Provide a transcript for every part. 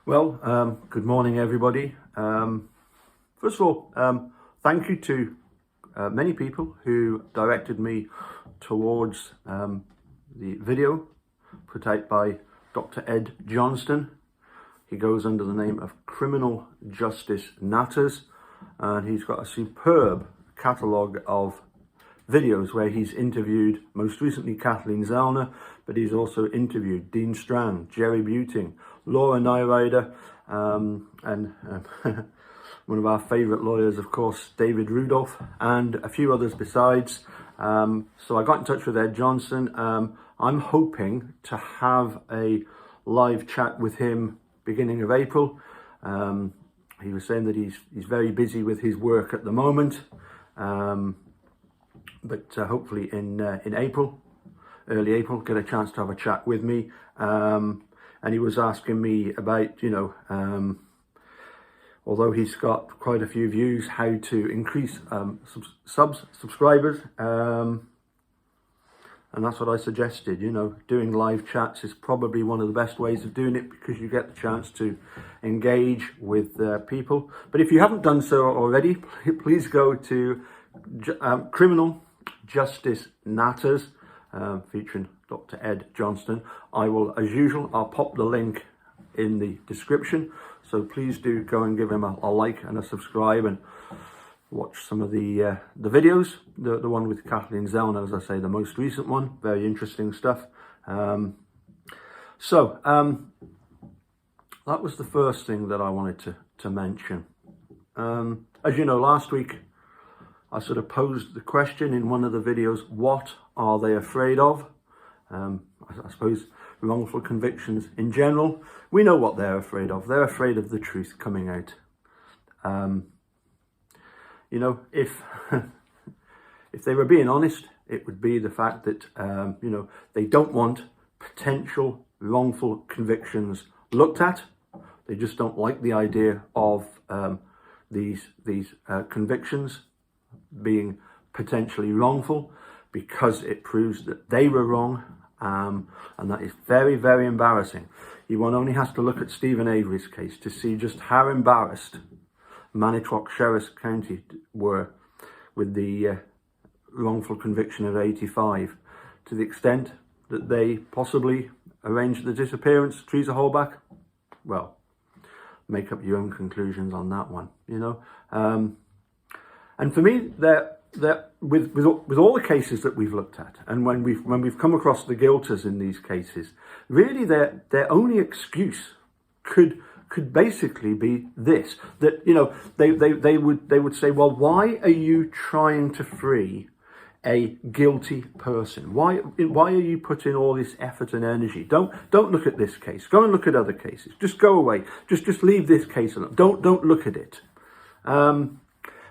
Well, good morning, everybody. First of all, thank you to many people who directed me towards the video put out by Dr. Ed Johnston. He goes under the name of Criminal Justice Natters, and he's got a superb catalogue of videos where he's interviewed, most recently, Kathleen Zellner, but he's also interviewed Dean Strand, Jerry Buting, Laura Nyrider, and one of our favourite lawyers, of course, David Rudolph, and a few others besides. So I got in touch with Ed Johnson. I'm hoping to have a live chat with him beginning of April. He was saying that he's very busy with his work at the moment. But hopefully in April, early April, get a chance to have a chat with me. And he was asking me about, although he's got quite a few views, how to increase subscribers. And that's what I suggested. Doing live chats is probably one of the best ways of doing it, because you get the chance to engage with people. But if you haven't done so already, please go to Criminal Justice Natters, featuring Dr. Ed Johnston. I will, as usual, I'll pop the link in the description. So please do go and give him a like and a subscribe and watch some of the videos. The one with Kathleen Zellner, as I say, the most recent one. Very interesting stuff. That was the first thing that I wanted to mention. As you know, last week I sort of posed the question in one of the videos, what are they afraid of? I suppose wrongful convictions in general, we know what they're afraid of. They're afraid of the truth coming out. If they were being honest, it would be the fact that, they don't want potential wrongful convictions looked at. They just don't like the idea of these convictions being potentially wrongful, because it proves that they were wrong, and that is very, very embarrassing. One only has to look at Stephen Avery's case to see just how embarrassed Manitowoc Sheriff's County were with the wrongful conviction of 85, to the extent that they possibly arranged the disappearance of Teresa Holbach. Well, make up your own conclusions on that one, And for me, with all the cases that we've looked at, and when we've come across the guilters in these cases, really their only excuse could basically be this: that they would say, well, why are you trying to free a guilty person? Why are you putting all this effort and energy? Don't look at this case. Go and look at other cases. Just go away. Just leave this case alone. Don't look at it.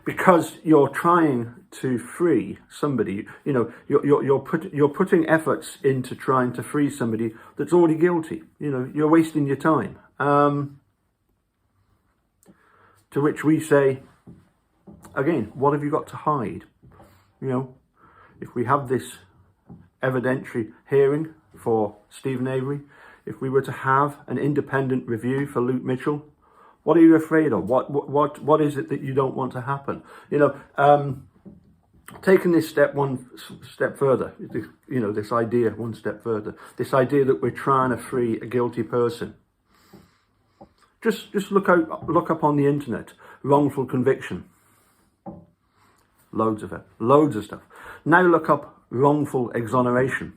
Because you're trying to free somebody, you're putting efforts into trying to free somebody that's already guilty. You're wasting your time. To which we say, again, what have you got to hide? If we have this evidentiary hearing for Stephen Avery, if we were to have an independent review for Luke Mitchell, what are you afraid of? What is it that you don't want to happen? Taking this one step further, this idea one step further, this idea that we're trying to free a guilty person. Just look up on the internet, wrongful conviction. Loads of it, loads of stuff. Now look up wrongful exoneration.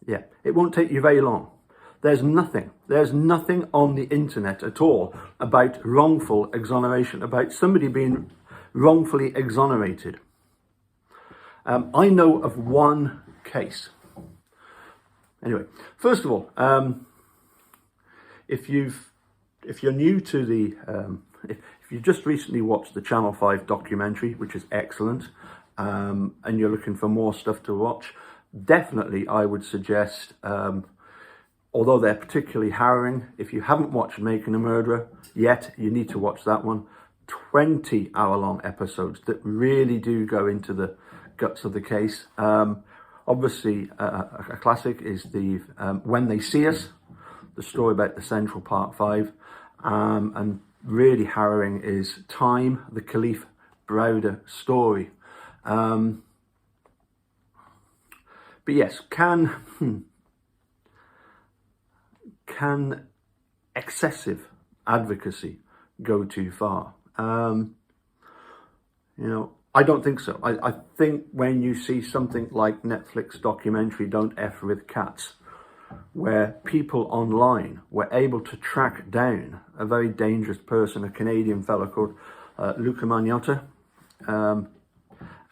Yeah, it won't take you very long. There's nothing on the internet at all about wrongful exoneration, about somebody being wrongfully exonerated. I know of one case. Anyway, first of all, if you're new to the, if you just recently watched the Channel 5 documentary, which is excellent, and you're looking for more stuff to watch, definitely I would suggest, although they're particularly harrowing, if you haven't watched Making a Murderer yet, you need to watch that one. 20-hour-long episodes that really do go into the guts of the case. Obviously, a classic is the When They See Us, the story about the Central Park Five, and really harrowing is Time, the Khalif Browder story. But yes, can excessive advocacy go too far? I don't think so. I think when you see something like Netflix documentary Don't F with Cats, where people online were able to track down a very dangerous person, a Canadian fellow called Luca Magnotta,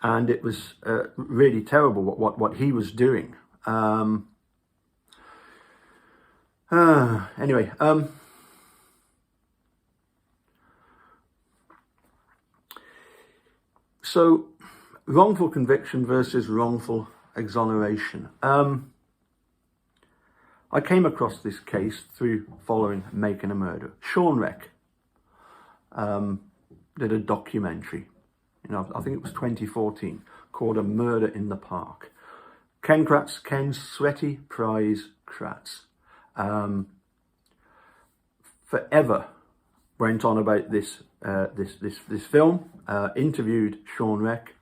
and it was really terrible what he was doing. Anyway, so wrongful conviction versus wrongful exoneration. I came across this case through following Making a Murder. Sean Reck did a documentary, I think it was 2014, called A Murder in the Park. Ken's Sweaty Prize Kratz forever went on about this film, interviewed Sean Reck,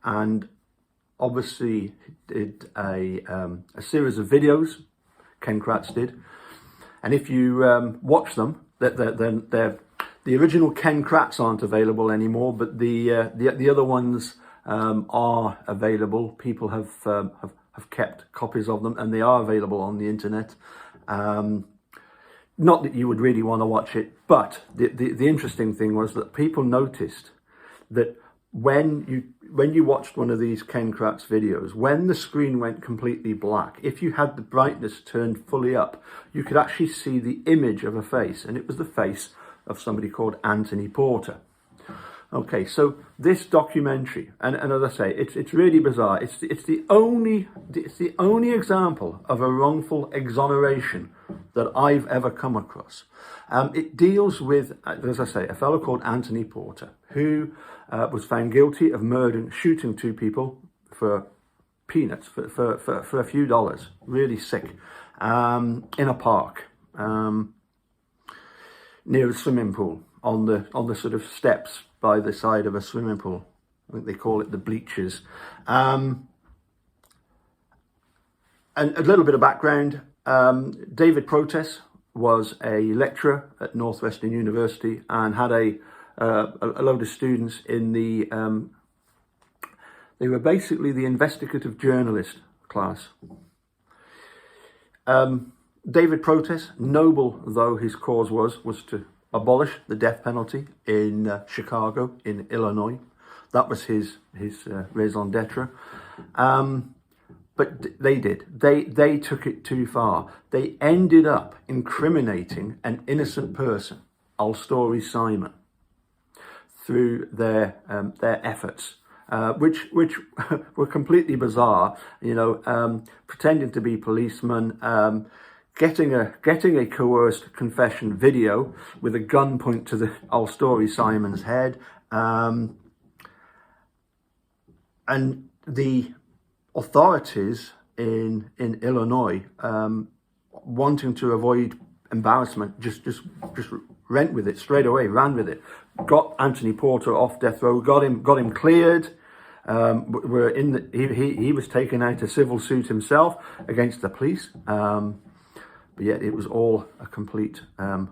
and obviously did a series of videos. Ken Kratz did, and if you watch them, the original Ken Kratz aren't available anymore, but the other ones are available. People have kept copies of them, and they are available on the internet. Not that you would really want to watch it, but the interesting thing was that people noticed that when you watched one of these Ken Kratz videos, when the screen went completely black, if you had the brightness turned fully up, you could actually see the image of a face, and it was the face of somebody called Anthony Porter. Okay, so this documentary, and as I say, it's really bizarre. It's the only example of a wrongful exoneration that I've ever come across. It deals with, as I say, a fellow called Anthony Porter, who was found guilty of shooting two people for peanuts, for a few dollars. Really sick, in a park near a swimming pool, on the sort of steps by the side of a swimming pool. I think they call it the bleachers. And a little bit of background. David Protes was a lecturer at Northwestern University and had a load of students in the, they were basically the investigative journalist class. David Protes, noble though his cause was to abolish the death penalty in Chicago, in Illinois. That was his raison d'etre. But they took it too far. They ended up incriminating an innocent person, Alstory Simon, through their efforts, which were completely bizarre. Pretending to be policemen, getting a coerced confession video with a gun point to the Alstory Simon's head, and the authorities in Illinois, wanting to avoid embarrassment, just ran with it. Got Anthony Porter off death row, got him cleared. He was taking out a civil suit himself against the police. But yet it was all a complete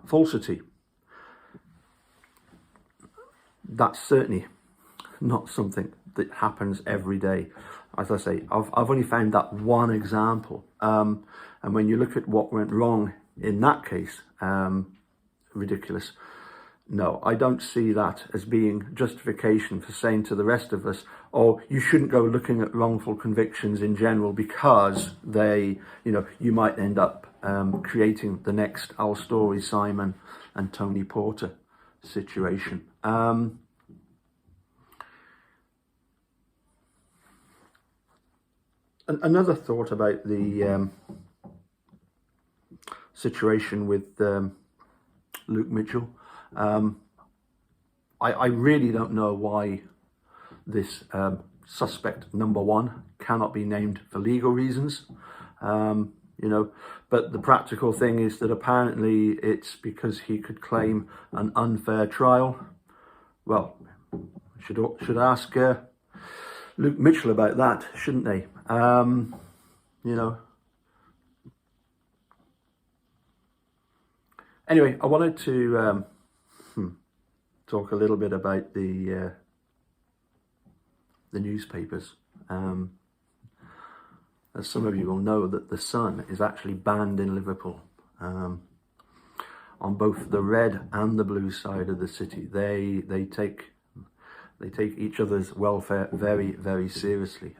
falsity. That's certainly not something that happens every day. As I say, I've only found that one example. And when you look at what went wrong in that case, ridiculous. No, I don't see that as being justification for saying to the rest of us, oh, you shouldn't go looking at wrongful convictions in general because you might end up creating the next Alstory Simon and Tony Porter situation. Another thought about the situation with Luke Mitchell. I really don't know why this suspect number one cannot be named for legal reasons. you know. But the practical thing is that apparently it's because he could claim an unfair trial. Well, should ask Luke Mitchell about that, shouldn't they? You know. Anyway, I wanted to talk a little bit about the newspapers. As some of you will know, that the Sun is actually banned in Liverpool. On both the red and the blue side of the city, they take each other's welfare very, very seriously.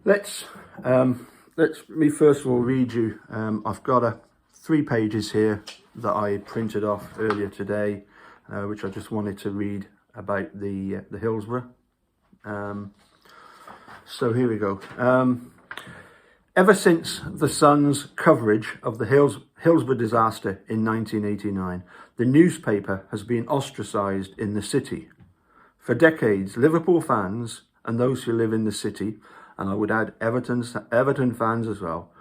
Let's me first of all read you. I've got 3 pages here that I printed off earlier today, which I just wanted to read about the Hillsborough. So here we go. Ever since the Sun's coverage of the Hillsborough disaster in 1989, the newspaper has been ostracised in the city. For decades, Liverpool fans and those who live in the city, and I would add Everton fans as well,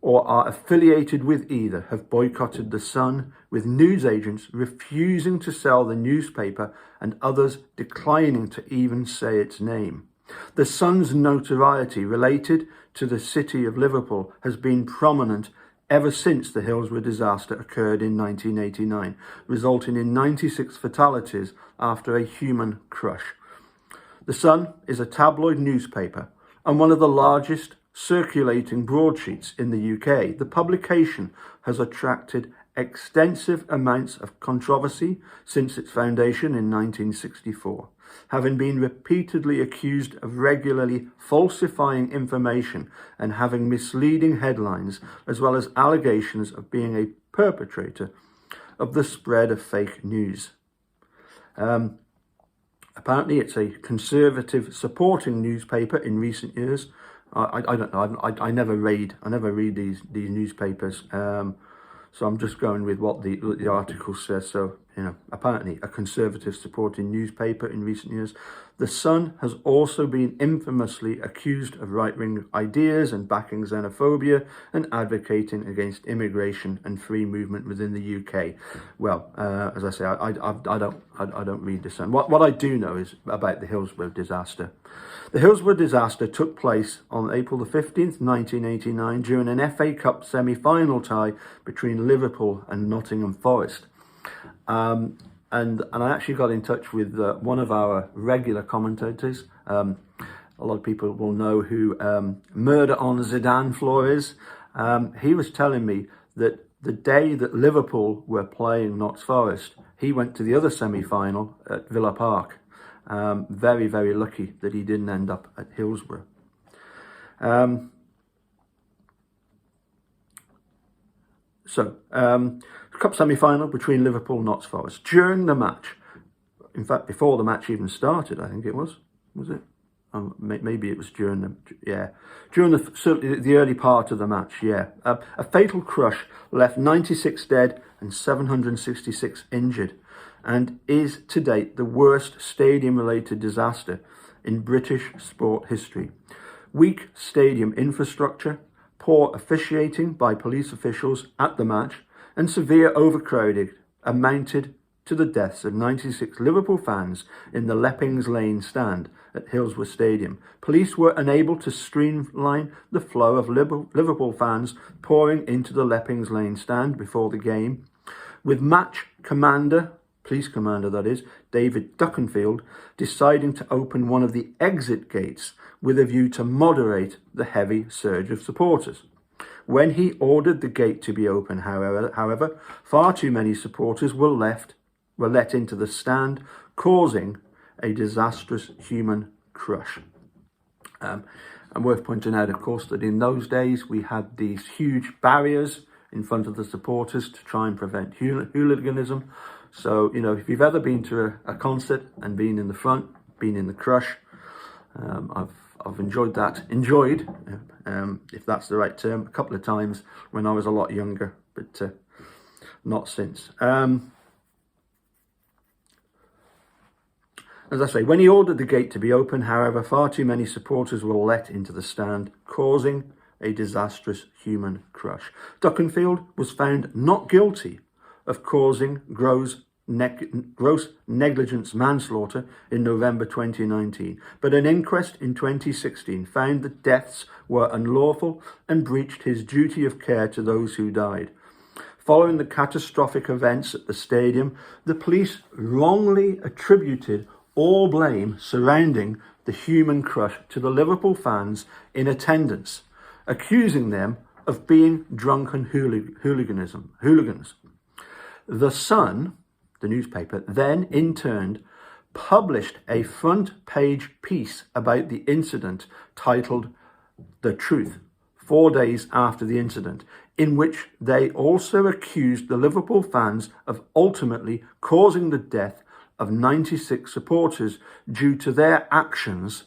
or are affiliated with either, have boycotted the Sun, with newsagents refusing to sell the newspaper and others declining to even say its name. The Sun's notoriety related to the city of Liverpool has been prominent ever since the Hillsborough disaster occurred in 1989, resulting in 96 fatalities after a human crush. The Sun is a tabloid newspaper and one of the largest circulating broadsheets in the UK. The publication has attracted extensive amounts of controversy since its foundation in 1964, having been repeatedly accused of regularly falsifying information and having misleading headlines, as well as allegations of being a perpetrator of the spread of fake news. Apparently it's a conservative supporting newspaper in recent years. I don't know. I never read these newspapers. So I'm just going with what the article says. So, you know, apparently a conservative supporting newspaper in recent years. The Sun has also been infamously accused of right-wing ideas and backing xenophobia and advocating against immigration and free movement within the UK. Well, as I say, I don't read the Sun. What I do know is about the Hillsborough disaster. The Hillsborough disaster took place on April the 15th, 1989, during an FA Cup semi-final tie between Liverpool and Nottingham Forest. And I actually got in touch with one of our regular commentators. A lot of people will know who Murder on Zidane Floor is. He was telling me that the day that Liverpool were playing Notts Forest, he went to the other semi-final at Villa Park. Very, very lucky that he didn't end up at Hillsborough. Cup semi-final between Liverpool and Notts Forest. During the match, in fact, before the match even started, I think it was it? Maybe it was during the early part of the match, yeah. A fatal crush left 96 dead and 766 injured, and is to date the worst stadium-related disaster in British sport history. Weak stadium infrastructure, poor officiating by police officials at the match, and severe overcrowding amounted to the deaths of 96 Liverpool fans in the Leppings Lane stand at Hillsborough Stadium. Police were unable to streamline the flow of Liverpool fans pouring into the Leppings Lane stand before the game, with police commander that is, David Duckenfield, deciding to open one of the exit gates with a view to moderate the heavy surge of supporters. When he ordered the gate to be open, however, far too many supporters were let into the stand, causing a disastrous human crush. And worth pointing out, of course, that in those days we had these huge barriers in front of the supporters to try and prevent hooliganism. So, you know, if you've ever been to a concert and been in the front, been in the crush, I've enjoyed that. If that's the right term, a couple of times when I was a lot younger, but not since. As I say, when he ordered the gate to be open, however, far too many supporters were let into the stand, causing a disastrous human crush. Duckenfield was found not guilty of causing gross negligence manslaughter in November 2019, but an inquest in 2016 found that deaths were unlawful and breached his duty of care to those who died. Following the catastrophic events at the stadium, the police wrongly attributed all blame surrounding the human crush to the Liverpool fans in attendance, accusing them of being drunken hooligans. The Sun, the newspaper, then in turn published a front page piece about the incident titled "The Truth" 4 days after the incident, in which they also accused the Liverpool fans of ultimately causing the death of 96 supporters due to their actions.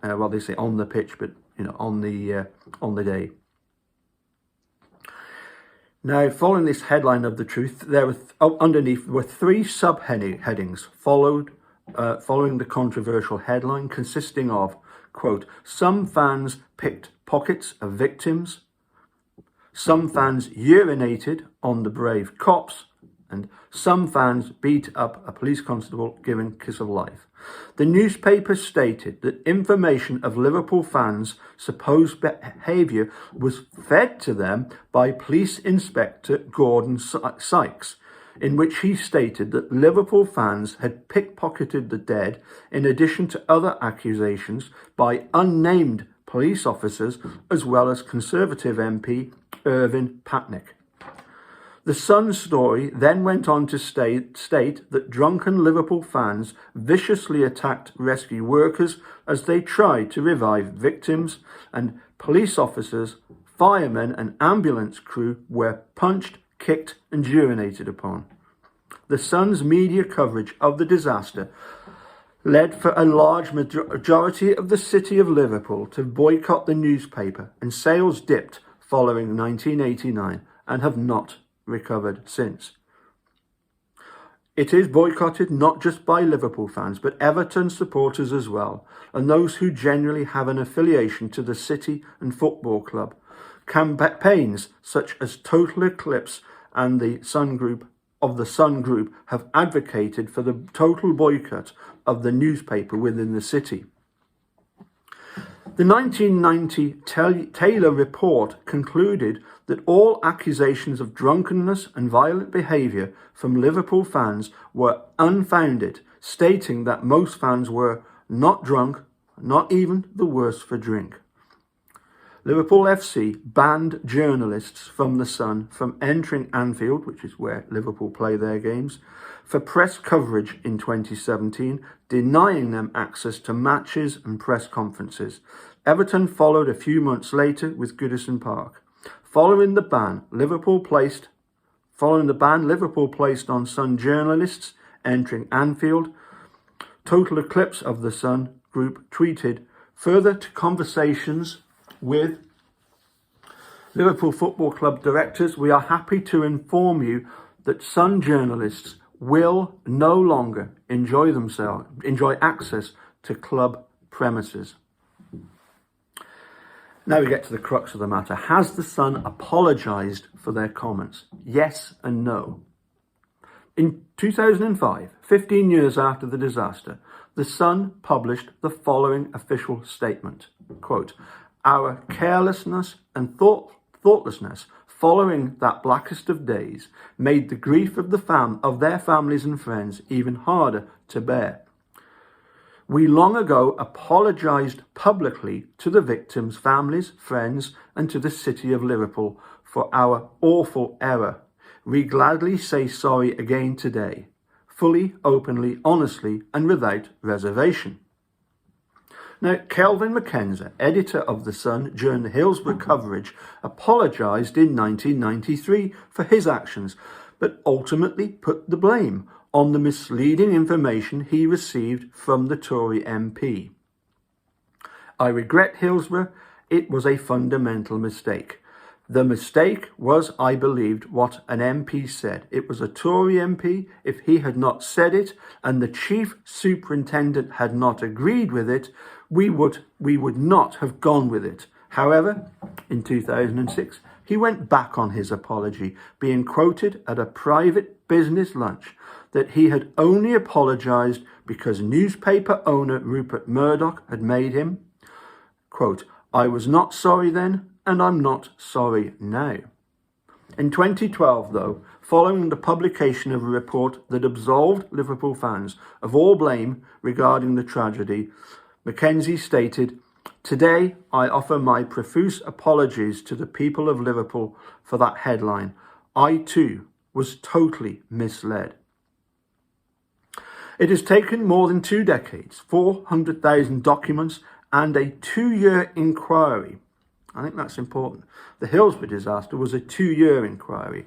Well, they say on the pitch, but on the day. Now, following this headline of The Truth, there were underneath were 3 subheadings following the controversial headline, consisting of, quote, "Some fans picked pockets of victims," "Some fans urinated on the brave cops," and "Some fans beat up a police constable giving kiss of life." The newspaper stated that information of Liverpool fans' supposed behaviour was fed to them by Police Inspector Gordon Sykes, in which he stated that Liverpool fans had pickpocketed the dead, in addition to other accusations by unnamed police officers, as well as Conservative MP Irvin Patnick. The Sun story then went on to state that drunken Liverpool fans viciously attacked rescue workers as they tried to revive victims, and police officers, firemen and ambulance crew were punched, kicked and urinated upon. The Sun's media coverage of the disaster led for a large majority of the city of Liverpool to boycott the newspaper, and sales dipped following 1989 and have not recovered since. It is boycotted not just by Liverpool fans, but Everton supporters as well, and those who generally have an affiliation to the city and football club. Campaigns such as Total Eclipse and the Sun Group have advocated for the total boycott of the newspaper within the city. The 1990 Taylor report concluded that all accusations of drunkenness and violent behaviour from Liverpool fans were unfounded, stating that most fans were not drunk, not even the worse for drink. Liverpool FC banned journalists from the Sun from entering Anfield, which is where Liverpool play their games, for press coverage in 2017, denying them access to matches and press conferences. Everton followed a few months later with Goodison Park. Following the ban, Liverpool placed on Sun journalists entering Anfield. Total Eclipse of the Sun Group tweeted, "Further to conversations with Liverpool Football Club directors, we are happy to inform you that Sun journalists will no longer enjoy access to club premises." Now we get to the crux of the matter. Has the Sun apologised for their comments? Yes and no. In 2005, 15 years after the disaster, the Sun published the following official statement, quote, "Our carelessness and thoughtlessness following that blackest of days made the grief of their families and friends even harder to bear. We long ago apologised publicly to the victims' families, friends, and to the city of Liverpool for our awful error. We gladly say sorry again today, fully, openly, honestly, and without reservation." Now, Kelvin McKenzie, editor of The Sun during the Hillsborough coverage, apologised in 1993 for his actions, but ultimately put the blame on the misleading information he received from the Tory MP. "I regret Hillsborough. It was a fundamental mistake. The mistake was I believed what an MP said. It was a Tory MP. If he had not said it and the chief superintendent had not agreed with it, we would not have gone with it. However, in 2006, he went back on his apology, being quoted at a private business lunch that he had only apologised because newspaper owner Rupert Murdoch had made him, quote, "I was not sorry then, and I'm not sorry now." In 2012, though, following the publication of a report that absolved Liverpool fans of all blame regarding the tragedy, Mackenzie stated, "Today, I offer my profuse apologies to the people of Liverpool for that headline. I too was totally misled." It has taken more than 2 decades, 400,000 documents, and a 2-year inquiry. I think that's important. The Hillsborough disaster was a 2-year inquiry.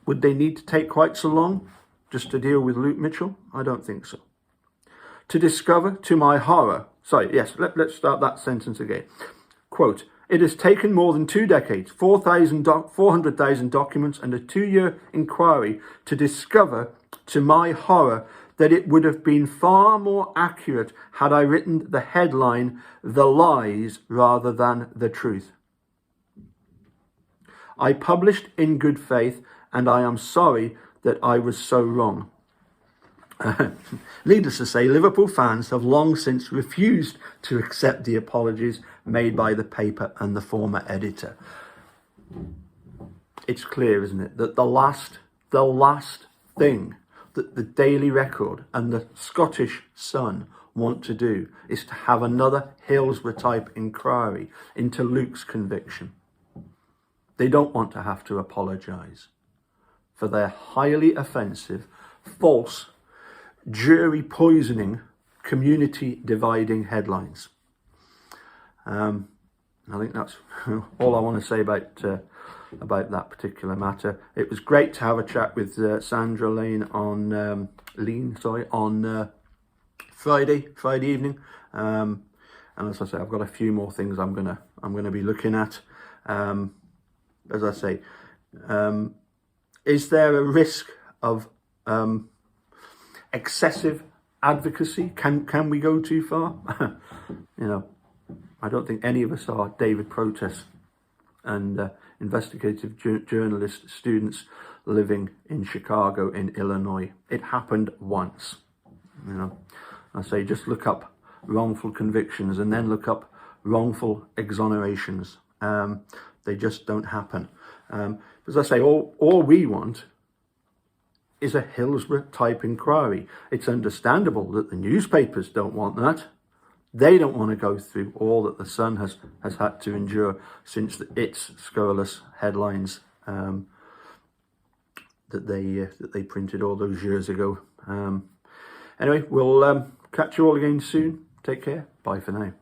Would they need to take quite so long just to deal with Luke Mitchell? I don't think so. To discover, to my horror, let's start that sentence again. Quote, "It has taken more than 2 decades, 400,000 documents and a 2-year inquiry to discover, to my horror, that it would have been far more accurate had I written the headline, 'The Lies,' rather than 'The Truth.' I published in good faith, and I am sorry that I was so wrong." Needless to say, Liverpool fans have long since refused to accept the apologies made by the paper and the former editor. It's clear, isn't it, that the last thing that the Daily Record and the Scottish Sun want to do is to have another Hillsborough type inquiry into Luke's conviction. They don't want to have to apologise for their highly offensive, false, jury poisoning, community dividing headlines. I think that's all I want to say about that particular matter. It was great to have a chat with Sandra Lane on Friday evening. And as I say, I've got a few more things I'm gonna be looking at. As I say, is there a risk of excessive advocacy? Can we go too far? I don't think any of us are David Protest and investigative journalist students living in Chicago, in Illinois. It happened once. I say just look up wrongful convictions and then look up wrongful exonerations. They just don't happen. As I say, all we want is a Hillsborough type inquiry. It's understandable that the newspapers don't want that. They don't want to go through all that the Sun has had to endure since its scurrilous headlines that they printed all those years ago. Anyway, we'll catch you all again soon. Take care. Bye for now.